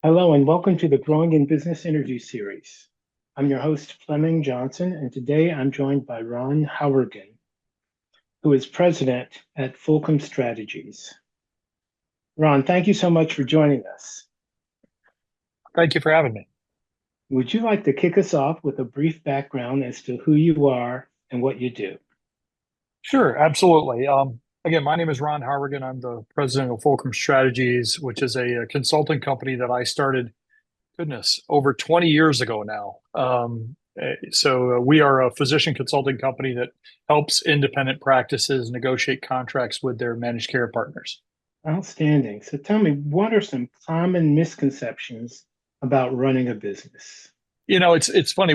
Hello and welcome to the Growing in Business interview series. I'm your host, Fleming Johnson, and today I'm joined by Ron Howrigon, who is president at Fulcrum Strategies. Ron, thank you so much for joining us. Thank you for having me. Would you like to kick us off with a brief background as to who you are and what you do? Sure, absolutely. Again, my name is Ron Howrigon. I'm the president of Fulcrum Strategies, which is a consulting company that I started, goodness, over 20 years ago now. We are a physician consulting company that helps independent practices negotiate contracts with their managed care partners. Outstanding. So tell me, what are some common misconceptions about running a business? It's funny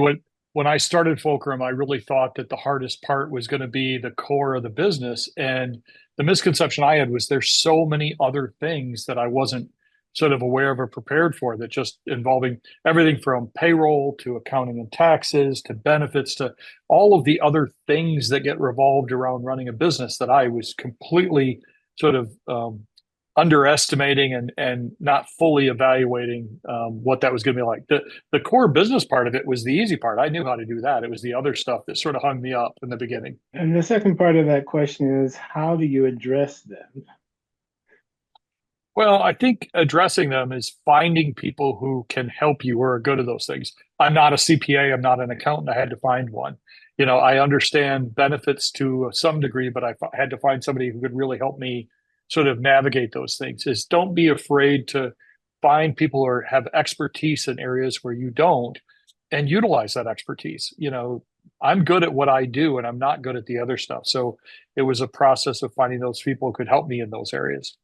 when I started Fulcrum, I really thought that the hardest part was going to be the core of the business. And the misconception I had was there's so many other things that I wasn't sort of aware of or prepared for, that just involving everything from payroll to accounting and taxes to benefits to all of the other things that get revolved around running a business, that I was completely sort of underestimating and not fully evaluating what that was going to be like. The core business part of it was the easy part. I knew how to do that. It was the other stuff that sort of hung me up in the beginning. And the second part of that question is, how do you address them? Well, I think addressing them is finding people who can help you or are good at those things. I'm not a CPA, I'm not an accountant. I had to find one. I understand benefits to some degree, but I had to find somebody who could really help me sort of navigate those things. Is don't be afraid to find people who have expertise in areas where you don't, and utilize that expertise. I'm good at what I do and I'm not good at the other stuff. So it was a process of finding those people who could help me in those areas.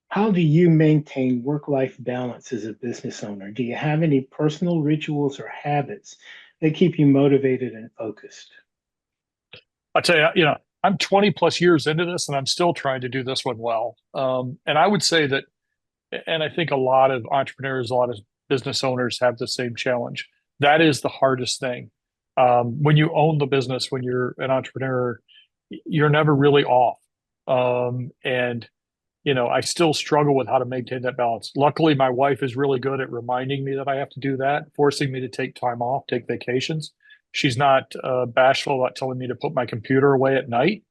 How do you maintain work-life balance as a business owner? Do you have any personal rituals or habits that keep you motivated and focused? I tell you, I'm 20 plus years into this and I'm still trying to do this one well. And I would say that, and I think a lot of entrepreneurs, a lot of business owners have the same challenge. That is the hardest thing. When you own the business, when you're an entrepreneur, you're never really off. And I still struggle with how to maintain that balance. Luckily, my wife is really good at reminding me that I have to do that, forcing me to take time off, take vacations. She's not bashful about telling me to put my computer away at night.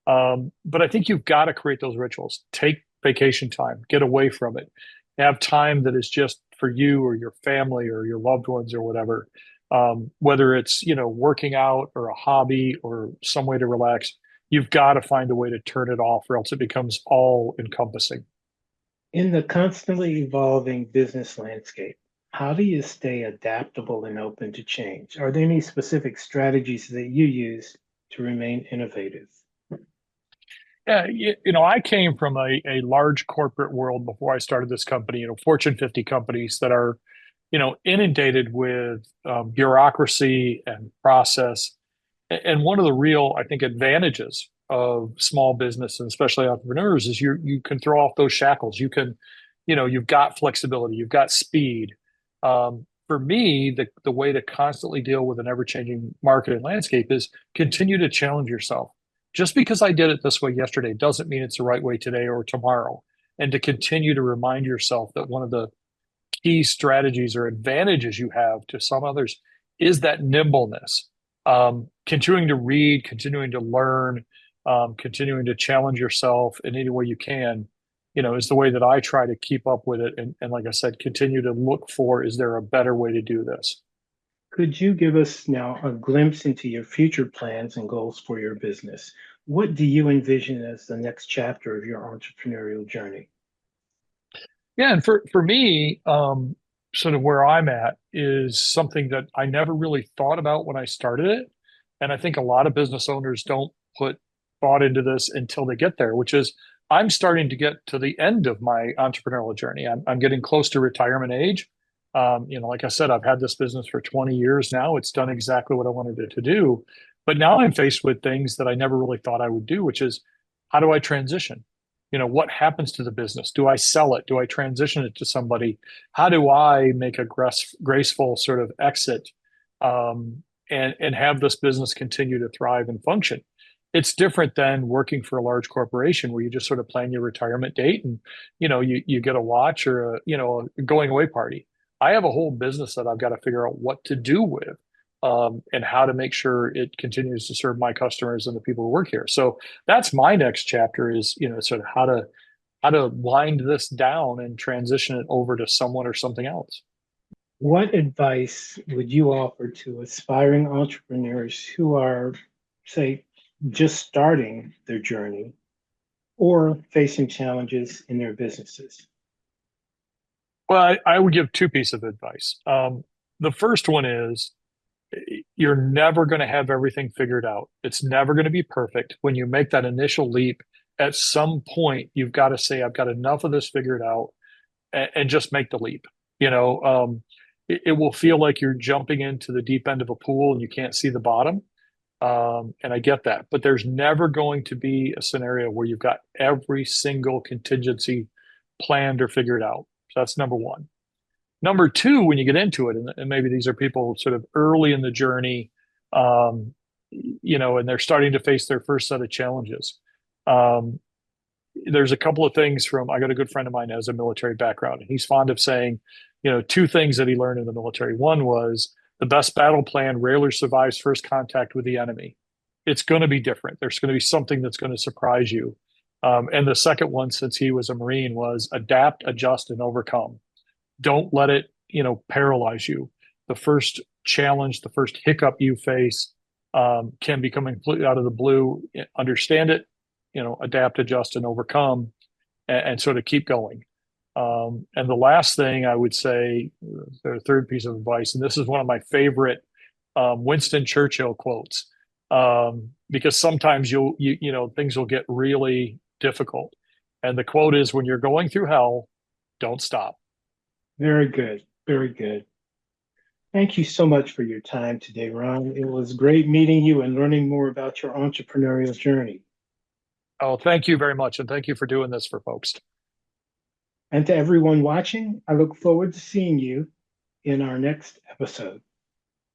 But I think you've got to create those rituals. Take vacation time, get away from it, have time that is just for you or your family or your loved ones or whatever. Whether it's, working out or a hobby or some way to relax, you've got to find a way to turn it off or else it becomes all encompassing. In the constantly evolving business landscape, how do you stay adaptable and open to change? Are there any specific strategies that you use to remain innovative? Yeah, I came from a large corporate world before I started this company, Fortune 50 companies that are, inundated with bureaucracy and process. And one of the real, I think, advantages of small business and especially entrepreneurs is you can throw off those shackles. You can, you've got flexibility, you've got speed. For me, the way to constantly deal with an ever-changing market and landscape is continue to challenge yourself. Just because I did it this way yesterday doesn't mean it's the right way today or tomorrow. And to continue to remind yourself that one of the key strategies or advantages you have to some others is that nimbleness. Continuing to read, continuing to learn, continuing to challenge yourself in any way you can, is the way that I try to keep up with it. And like I said, continue to look for, is there a better way to do this? Could you give us now a glimpse into your future plans and goals for your business? What do you envision as the next chapter of your entrepreneurial journey? Yeah, and for me, sort of where I'm at is something that I never really thought about when I started it. And I think a lot of business owners don't put thought into this until they get there, which is I'm starting to get to the end of my entrepreneurial journey. I'm getting close to retirement age. Like I said, I've had this business for 20 years now. It's done exactly what I wanted it to do. But now I'm faced with things that I never really thought I would do, which is how do I transition? What happens to the business? Do I sell it? Do I transition it to somebody? How do I make a graceful sort of exit, and have this business continue to thrive and function? It's different than working for a large corporation where you just sort of plan your retirement date and you get a watch or a going away party. I have a whole business that I've got to figure out what to do with, and how to make sure it continues to serve my customers and the people who work here. So that's my next chapter is, sort of how to wind this down and transition it over to someone or something else. What advice would you offer to aspiring entrepreneurs who are, say, just starting their journey or facing challenges in their businesses? Well, I would give two pieces of advice. The first one is you're never going to have everything figured out. It's never going to be perfect. When you make that initial leap, at some point, you've got to say, I've got enough of this figured out, and just make the leap. It will feel like you're jumping into the deep end of a pool and you can't see the bottom. And I get that, but there's never going to be a scenario where you've got every single contingency planned or figured out. So that's number one. Number two, when you get into it, and maybe these are people sort of early in the journey, and they're starting to face their first set of challenges. Um, there's a couple of things I got a good friend of mine who has a military background, and he's fond of saying, two things that he learned in the military. One was the best battle plan rarely survives first contact with the enemy. It's going to be different. There's going to be something that's going to surprise you. And the second one, since he was a Marine, was adapt, adjust, and overcome. Don't let it, paralyze you. The first challenge, the first hiccup you face, can be coming completely out of the blue. Understand it, adapt, adjust, and overcome, and sort of keep going. And the last thing I would say, the third piece of advice, and this is one of my favorite Winston Churchill quotes, because sometimes things will get really difficult. And the quote is, "When you're going through hell, don't stop." Very good. Very good. Thank you so much for your time today, Ron. It was great meeting you and learning more about your entrepreneurial journey. Oh, thank you very much. And thank you for doing this for folks. And to everyone watching, I look forward to seeing you in our next episode.